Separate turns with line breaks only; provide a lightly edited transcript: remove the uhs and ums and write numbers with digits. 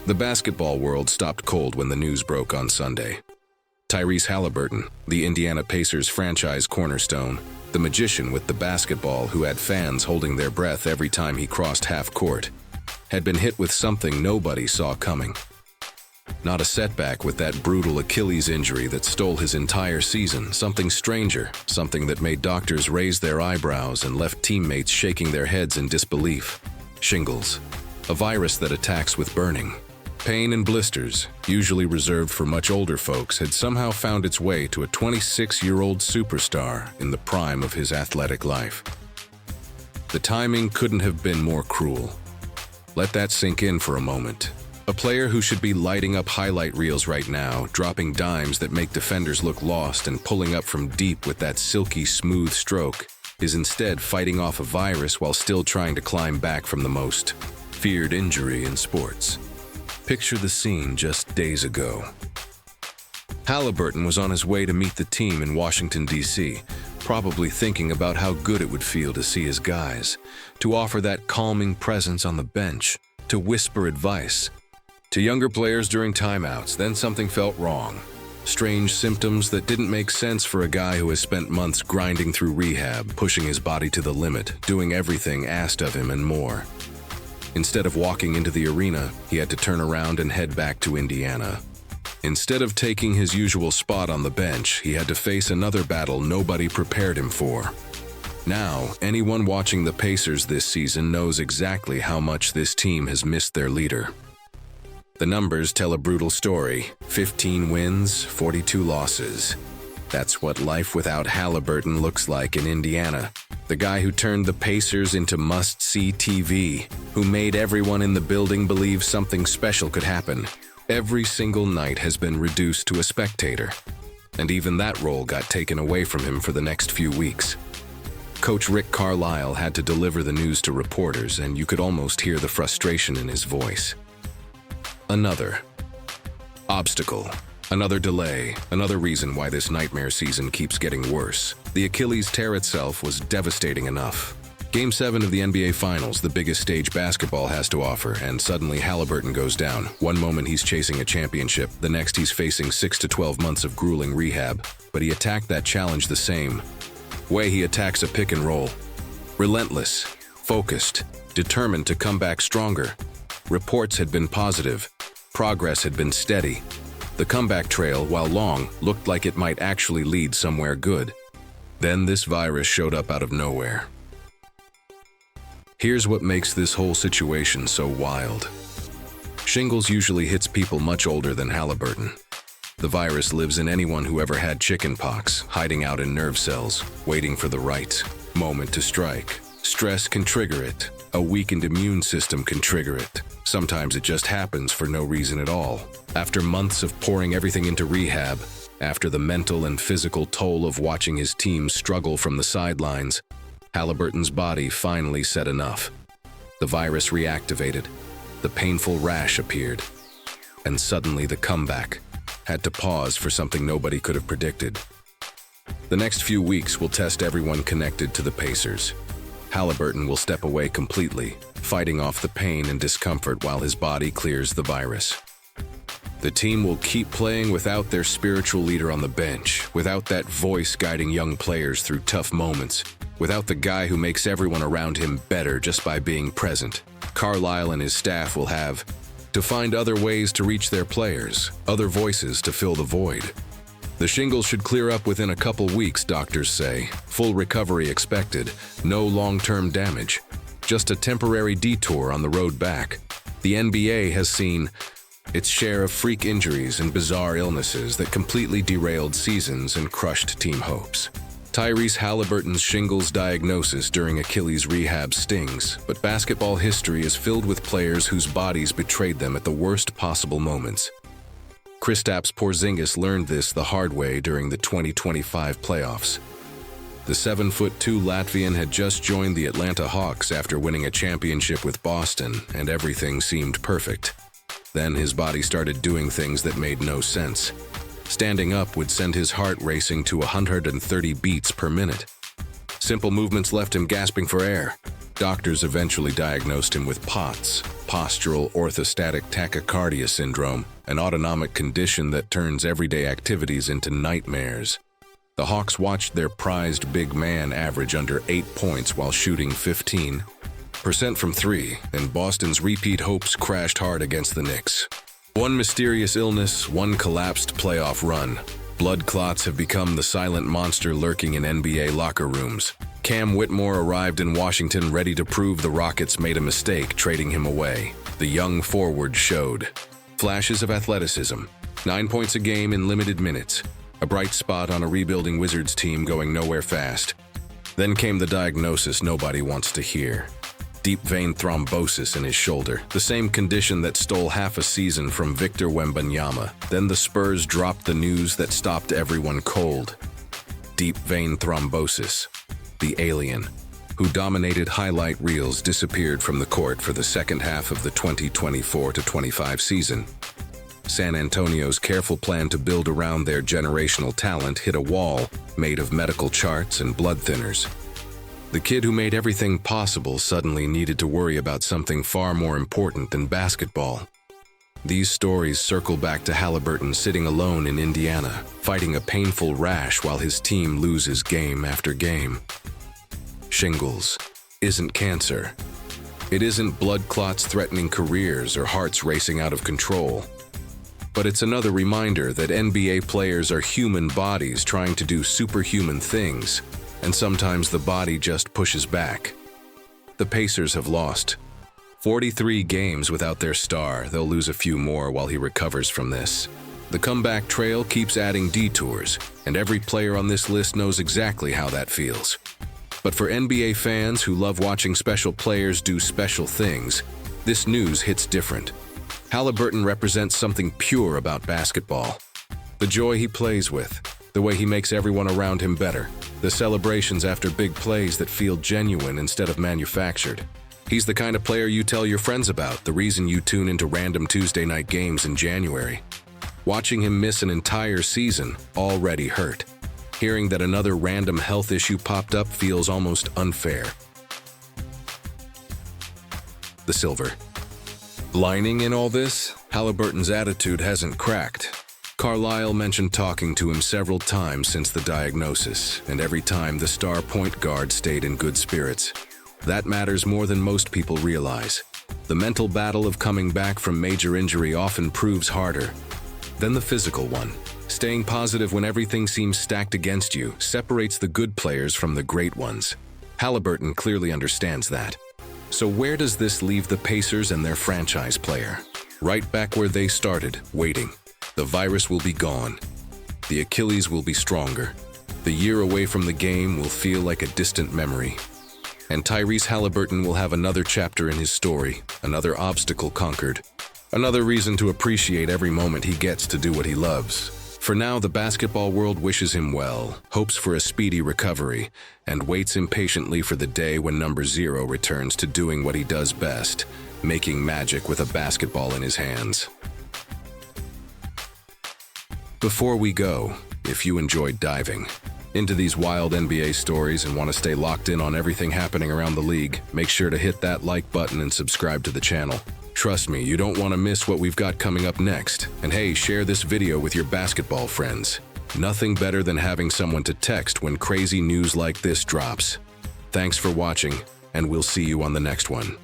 The basketball world stopped cold when the news broke on Sunday. Tyrese Haliburton, the Indiana Pacers franchise cornerstone, the magician with the basketball who had fans holding their breath every time he crossed half court, had been hit with something nobody saw coming. Not a setback with that brutal Achilles injury that stole his entire season, something stranger, something that made doctors raise their eyebrows and left teammates shaking their heads in disbelief. Shingles, a virus that attacks with burning. Pain and blisters, usually reserved for much older folks, had somehow found its way to a 26-year-old superstar in the prime of his athletic life. The timing couldn't have been more cruel. Let that sink in for a moment. A player who should be lighting up highlight reels right now, dropping dimes that make defenders look lost and pulling up from deep with that silky smooth stroke, is instead fighting off a virus while still trying to climb back from the most feared injury in sports. Picture the scene just days ago. Haliburton was on his way to meet the team in Washington, D.C., probably thinking about how good it would feel to see his guys, to offer that calming presence on the bench, to whisper advice to younger players during timeouts. Then something felt wrong. Strange symptoms that didn't make sense for a guy who has spent months grinding through rehab, pushing his body to the limit, doing everything asked of him and more. Instead of walking into the arena, he had to turn around and head back to Indiana. Instead of taking his usual spot on the bench, he had to face another battle nobody prepared him for. Now, anyone watching the Pacers this season knows exactly how much this team has missed their leader. The numbers tell a brutal story: 15 wins, 42 losses. That's what life without Haliburton looks like in Indiana. The guy who turned the Pacers into must-see TV, who made everyone in the building believe something special could happen. Every single night has been reduced to a spectator, and even that role got taken away from him for the next few weeks. Coach Rick Carlisle had to deliver the news to reporters, and you could almost hear the frustration in his voice. Another obstacle. Another delay, another reason why this nightmare season keeps getting worse. The Achilles tear itself was devastating enough. Game 7 of the NBA Finals, the biggest stage basketball has to offer, and suddenly Haliburton goes down. One moment he's chasing a championship, the next he's facing 6 to 12 months of grueling rehab. But he attacked that challenge the same way he attacks a pick and roll. Relentless, focused, determined to come back stronger. Reports had been positive. Progress had been steady. The comeback trail, while long, looked like it might actually lead somewhere good. Then this virus showed up out of nowhere. Here's what makes this whole situation so wild. Shingles usually hits people much older than Haliburton. The virus lives in anyone who ever had chickenpox, hiding out in nerve cells, waiting for the right moment to strike. Stress can trigger it. A weakened immune system can trigger it. Sometimes it just happens for no reason at all. After months of pouring everything into rehab, after the mental and physical toll of watching his team struggle from the sidelines, Haliburton's body finally said enough. The virus reactivated. The painful rash appeared. And suddenly the comeback had to pause for something nobody could have predicted. The next few weeks will test everyone connected to the Pacers. Haliburton will step away completely, fighting off the pain and discomfort while his body clears the virus. The team will keep playing without their spiritual leader on the bench, without that voice guiding young players through tough moments, without the guy who makes everyone around him better just by being present. Carlisle and his staff will have to find other ways to reach their players, other voices to fill the void. The shingles should clear up within a couple weeks, doctors say. Full recovery expected, no long-term damage. Just a temporary detour on the road back. The NBA has seen its share of freak injuries and bizarre illnesses that completely derailed seasons and crushed team hopes. Tyrese Haliburton's shingles diagnosis during Achilles rehab stings, but basketball history is filled with players whose bodies betrayed them at the worst possible moments. Kristaps Porzingis learned this the hard way during the 2025 playoffs. The 7'2" Latvian had just joined the Atlanta Hawks after winning a championship with Boston, and everything seemed perfect. Then his body started doing things that made no sense. Standing up would send his heart racing to 130 beats per minute. Simple movements left him gasping for air. Doctors eventually diagnosed him with POTS, postural orthostatic tachycardia syndrome, an autonomic condition that turns everyday activities into nightmares. The Hawks watched their prized big man average under 8 points while shooting 15% from three, and Boston's repeat hopes crashed hard against the Knicks. One mysterious illness, one collapsed playoff run. Blood clots have become the silent monster lurking in NBA locker rooms. Cam Whitmore arrived in Washington ready to prove the Rockets made a mistake trading him away. The young forward showed flashes of athleticism, 9 points a game in limited minutes, a bright spot on a rebuilding Wizards team going nowhere fast. Then came the diagnosis nobody wants to hear. Deep vein thrombosis in his shoulder, the same condition that stole half a season from Victor Wembanyama. Then the Spurs dropped the news that stopped everyone cold. Deep vein thrombosis. The alien, who dominated highlight reels, disappeared from the court for the second half of the 2024-25 season. San Antonio's careful plan to build around their generational talent hit a wall made of medical charts and blood thinners. The kid who made everything possible suddenly needed to worry about something far more important than basketball. These stories circle back to Haliburton sitting alone in Indiana, fighting a painful rash while his team loses game after game. Shingles isn't cancer. It isn't blood clots threatening careers or hearts racing out of control. But it's another reminder that NBA players are human bodies trying to do superhuman things, and sometimes the body just pushes back. The Pacers have lost 43 games without their star. They'll lose a few more while he recovers from this. The comeback trail keeps adding detours, and every player on this list knows exactly how that feels. But for NBA fans who love watching special players do special things, this news hits different. Haliburton represents something pure about basketball. The joy he plays with, the way he makes everyone around him better, the celebrations after big plays that feel genuine instead of manufactured. He's the kind of player you tell your friends about, the reason you tune into random Tuesday night games in January. Watching him miss an entire season already hurt. Hearing that another random health issue popped up feels almost unfair. The silver lining in all this, Haliburton's attitude hasn't cracked. Carlisle mentioned talking to him several times since the diagnosis, and every time the star point guard stayed in good spirits. That matters more than most people realize. The mental battle of coming back from major injury often proves harder than the physical one. Staying positive when everything seems stacked against you separates the good players from the great ones. Haliburton clearly understands that. So where does this leave the Pacers and their franchise player? Right back where they started, waiting. The virus will be gone. The Achilles will be stronger. The year away from the game will feel like a distant memory. And Tyrese Haliburton will have another chapter in his story, another obstacle conquered, another reason to appreciate every moment he gets to do what he loves. For now, the basketball world wishes him well, hopes for a speedy recovery, and waits impatiently for the day when number 0 returns to doing what he does best, making magic with a basketball in his hands. Before we go, if you enjoyed diving into these wild NBA stories and want to stay locked in on everything happening around the league, make sure to hit that like button and subscribe to the channel. Trust me, you don't want to miss what we've got coming up next. And hey, share this video with your basketball friends. Nothing better than having someone to text when crazy news like this drops. Thanks for watching, and we'll see you on the next one.